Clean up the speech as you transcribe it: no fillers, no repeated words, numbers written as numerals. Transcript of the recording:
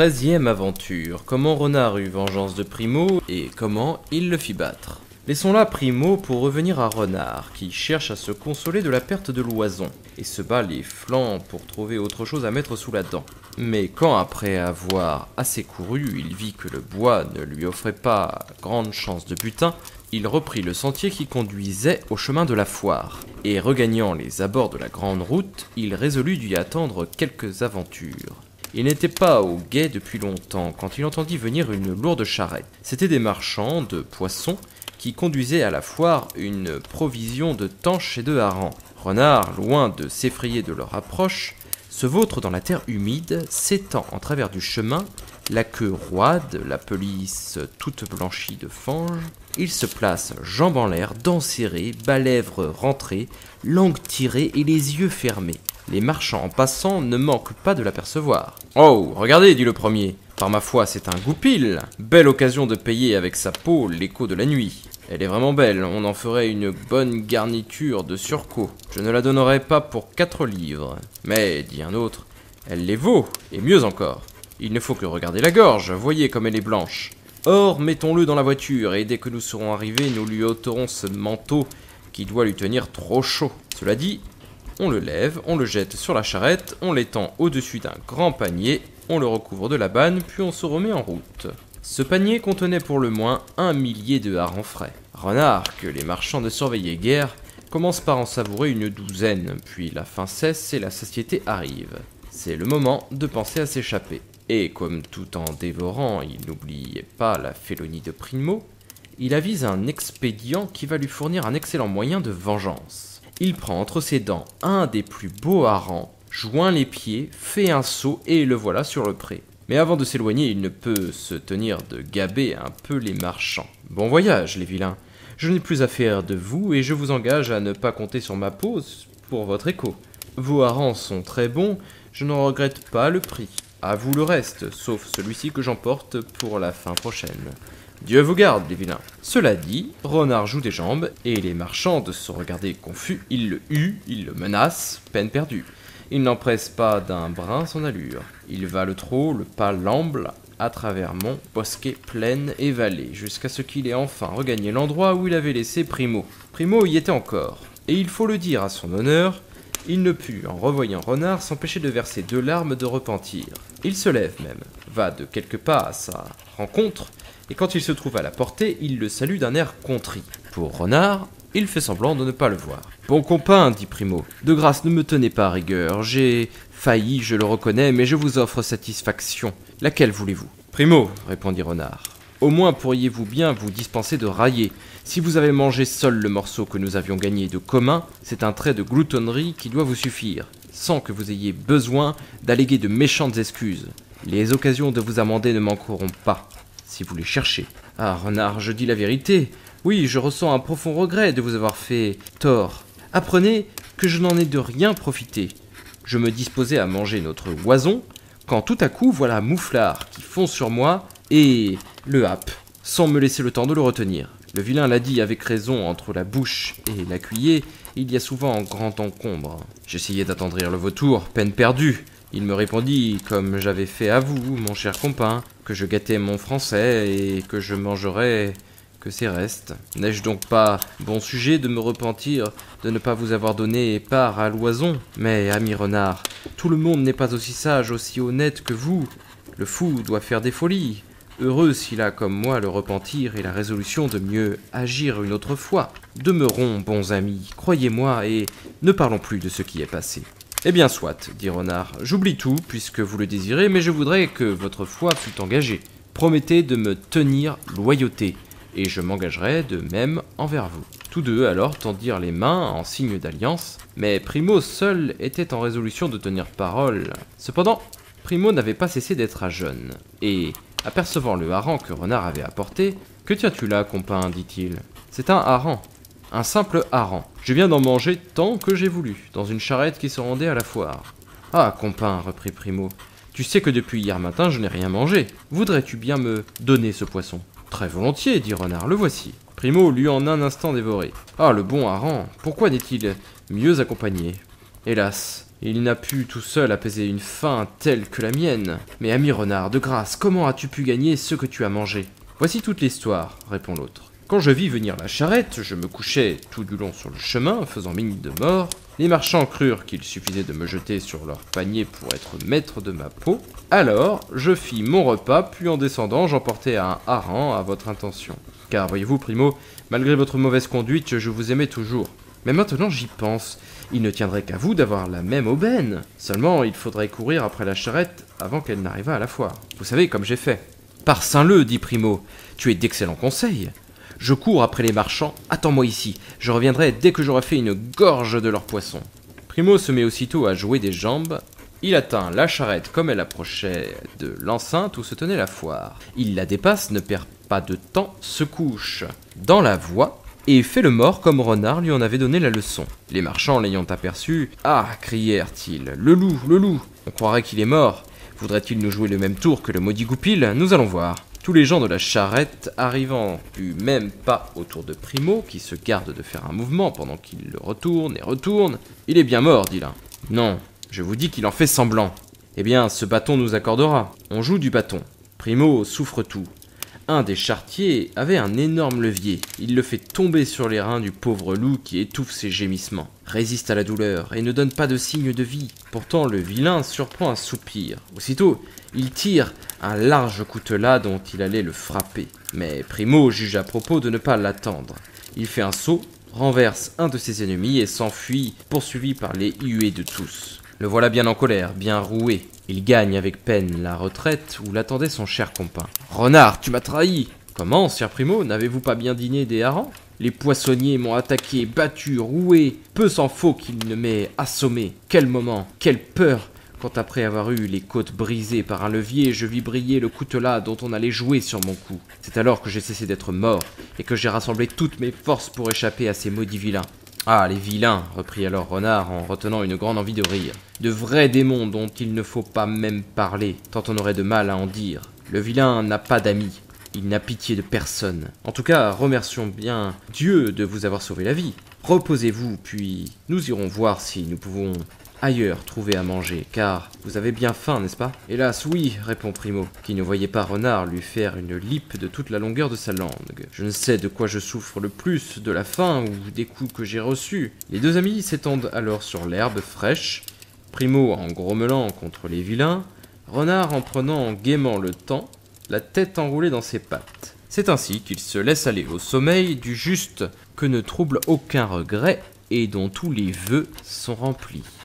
13e aventure, comment Renard eut vengeance de Primo et comment il le fit battre. Laissons là Primo pour revenir à Renard, qui cherche à se consoler de la perte de l'oison, et se bat les flancs pour trouver autre chose à mettre sous la dent. Mais quand après avoir assez couru, il vit que le bois ne lui offrait pas grande chance de butin, il reprit le sentier qui conduisait au chemin de la foire, et regagnant les abords de la grande route, il résolut d'y attendre quelques aventures. Il n'était pas au guet depuis longtemps quand il entendit venir une lourde charrette. C'étaient des marchands de poissons qui conduisaient à la foire une provision de tanches et de harengs. Renard, loin de s'effrayer de leur approche, se vautre dans la terre humide, s'étend en travers du chemin, la queue roide, la pelisse toute blanchie de fange. Il se place, jambes en l'air, dents serrées, bas lèvres rentrées, langue tirée et les yeux fermés. Les marchands en passant ne manquent pas de l'apercevoir. « Oh, regardez, dit le premier, par ma foi, c'est un goupil. Belle occasion de payer avec sa peau l'écho de la nuit. Elle est vraiment belle, on en ferait une bonne garniture de surcot. Je ne la donnerais pas pour 4 livres. Mais, dit un autre, elle les vaut, et mieux encore. Il ne faut que regarder la gorge, voyez comme elle est blanche. Or, mettons-le dans la voiture, et dès que nous serons arrivés, nous lui ôterons ce manteau qui doit lui tenir trop chaud. Cela dit, on le lève, on le jette sur la charrette, on l'étend au-dessus d'un grand panier, on le recouvre de la banne, puis on se remet en route. Ce panier contenait pour le moins 1 millier de harengs frais. Renard, que les marchands ne surveillaient guère, commence par en savourer une douzaine, puis la faim cesse et la satiété arrive. C'est le moment de penser à s'échapper. Et comme tout en dévorant, il n'oubliait pas la félonie de Primo, il avise un expédient qui va lui fournir un excellent moyen de vengeance. Il prend entre ses dents un des plus beaux harengs, joint les pieds, fait un saut et le voilà sur le pré. Mais avant de s'éloigner, il ne peut se tenir de gaber un peu les marchands. Bon voyage, les vilains. Je n'ai plus affaire de vous et je vous engage à ne pas compter sur ma pause pour votre écho. Vos harengs sont très bons, je n'en regrette pas le prix. À vous le reste, sauf celui-ci que j'emporte pour la fin prochaine. Dieu vous garde, les vilains. Cela dit, Renard joue des jambes, et les marchands de se regarder confus, ils le huent, ils le menacent, peine perdue. Il n'empresse pas d'un brin son allure. Il va le trot, le pas l'amble, à travers monts, bosquets, plaines et vallées, jusqu'à ce qu'il ait enfin regagné l'endroit où il avait laissé Primo. Primo y était encore, et il faut le dire à son honneur, il ne put, en revoyant Renard, s'empêcher de verser 2 larmes de repentir. Il se lève même, va de quelques pas à sa rencontre, et quand il se trouve à la portée, il le salue d'un air contrit. Pour Renard, il fait semblant de ne pas le voir. « Bon compagnon, dit Primo, de grâce ne me tenez pas à rigueur, j'ai failli, je le reconnais, mais je vous offre satisfaction. Laquelle voulez-vous » ? « Primo, répondit Renard, au moins pourriez-vous bien vous dispenser de railler. Si vous avez mangé seul le morceau que nous avions gagné de commun, c'est un trait de gloutonnerie qui doit vous suffire, sans que vous ayez besoin d'alléguer de méchantes excuses. Les occasions de vous amender ne manqueront pas, si vous les cherchez. Ah, Renard, je dis la vérité. Oui, je ressens un profond regret de vous avoir fait tort. Apprenez que je n'en ai de rien profité. Je me disposais à manger notre oison, quand tout à coup, voilà Mouflard qui fonce sur moi et le happe, sans me laisser le temps de le retenir. Le vilain l'a dit avec raison, entre la bouche et la cuillère, il y a souvent un grand encombre. J'essayais d'attendrir le vautour, peine perdue. Il me répondit, comme j'avais fait à vous, mon cher compagnon, que je gâtais mon français et que je mangerais que ses restes. N'ai-je donc pas bon sujet de me repentir de ne pas vous avoir donné part à l'oison ? Mais, ami Renard, tout le monde n'est pas aussi sage, aussi honnête que vous. Le fou doit faire des folies. Heureux s'il a, comme moi, le repentir et la résolution de mieux agir une autre fois. Demeurons bons amis, croyez-moi, et ne parlons plus de ce qui est passé. Eh bien soit, dit Renard, j'oublie tout, puisque vous le désirez, mais je voudrais que votre foi fût engagée. Promettez de me tenir loyauté, et je m'engagerai de même envers vous. Tous deux alors tendirent les mains en signe d'alliance, mais Primo seul était en résolution de tenir parole. Cependant, Primo n'avait pas cessé d'être à jeûne, et, apercevant le hareng que Renard avait apporté, « Que tiens-tu là, compagnon » dit-il. « C'est un hareng. Un simple hareng. Je viens d'en manger tant que j'ai voulu, dans une charrette qui se rendait à la foire. »« Ah, compagnon, reprit Primo, tu sais que depuis hier matin je n'ai rien mangé. Voudrais-tu bien me donner ce poisson ?»« Très volontiers, dit Renard, le voici. » Primo l'eut en un instant dévoré. « Ah, le bon hareng, pourquoi n'est-il mieux accompagné ? Hélas, il n'a pu tout seul apaiser une faim telle que la mienne. Mais ami renard, de grâce, comment as-tu pu gagner ce que tu as mangé? Voici toute l'histoire, répond l'autre. Quand je vis venir la charrette, je me couchais tout du long sur le chemin, faisant mine de mort. Les marchands crurent qu'il suffisait de me jeter sur leur panier pour être maître de ma peau. Alors, je fis mon repas, puis en descendant, j'emportai un hareng à votre intention. Car voyez-vous, Primo, malgré votre mauvaise conduite, je vous aimais toujours. Mais maintenant j'y pense, il ne tiendrait qu'à vous d'avoir la même aubaine. Seulement, il faudrait courir après la charrette avant qu'elle n'arrivât à la foire. Vous savez, comme j'ai fait. Par Saint-Leu, dit Primo, tu es d'excellents conseils. Je cours après les marchands, attends-moi ici, je reviendrai dès que j'aurai fait une gorge de leurs poissons. Primo se met aussitôt à jouer des jambes. Il atteint la charrette comme elle approchait de l'enceinte où se tenait la foire. Il la dépasse, ne perd pas de temps, se couche dans la voie et fait le mort comme Renard lui en avait donné la leçon. Les marchands l'ayant aperçu, « Ah !» crièrent-ils, « le loup, le loup !» On croirait qu'il est mort. Voudrait-il nous jouer le même tour que le maudit Goupil? Nous allons voir. Tous les gens de la charrette, arrivant du même pas autour de Primo, qui se garde de faire un mouvement pendant qu'il le retourne et retourne. « Il est bien mort, dit l'un. »« Non, je vous dis qu'il en fait semblant. »« Eh bien, ce bâton nous accordera. On joue du bâton. Primo souffre tout. Un des charretiers avait un énorme levier. Il le fait tomber sur les reins du pauvre loup qui étouffe ses gémissements. Résiste à la douleur et ne donne pas de signe de vie. Pourtant, le vilain surprend un soupir. Aussitôt, il tire un large coutelas dont il allait le frapper. Mais Primo juge à propos de ne pas l'attendre. Il fait un saut, renverse un de ses ennemis et s'enfuit, poursuivi par les huées de tous. Le voilà bien en colère, bien roué. Il gagne avec peine la retraite où l'attendait son cher compagnon. « Renard, tu m'as trahi !»« Comment, sire Primo, n'avez-vous pas bien dîné des harengs ? Les poissonniers m'ont attaqué, battu, roué. Peu s'en faut qu'il ne m'ait assommé. Quel moment, quelle peur !» Quand après avoir eu les côtes brisées par un levier, je vis briller le coutelas dont on allait jouer sur mon cou. C'est alors que j'ai cessé d'être mort et que j'ai rassemblé toutes mes forces pour échapper à ces maudits vilains. Ah, les vilains, reprit alors Renard en retenant une grande envie de rire. De vrais démons dont il ne faut pas même parler, tant on aurait de mal à en dire. Le vilain n'a pas d'amis, il n'a pitié de personne. En tout cas, remercions bien Dieu de vous avoir sauvé la vie. Reposez-vous, puis nous irons voir si nous pouvons ailleurs trouver à manger, car vous avez bien faim, n'est-ce pas? Hélas, oui, répond Primo, qui ne voyait pas Renard lui faire une lippe de toute la longueur de sa langue. Je ne sais de quoi je souffre le plus, de la faim ou des coups que j'ai reçus. Les deux amis s'étendent alors sur l'herbe fraîche, Primo en grommelant contre les vilains, Renard en prenant gaiement le temps, la tête enroulée dans ses pattes. C'est ainsi qu'il se laisse aller au sommeil du juste que ne trouble aucun regret et dont tous les vœux sont remplis.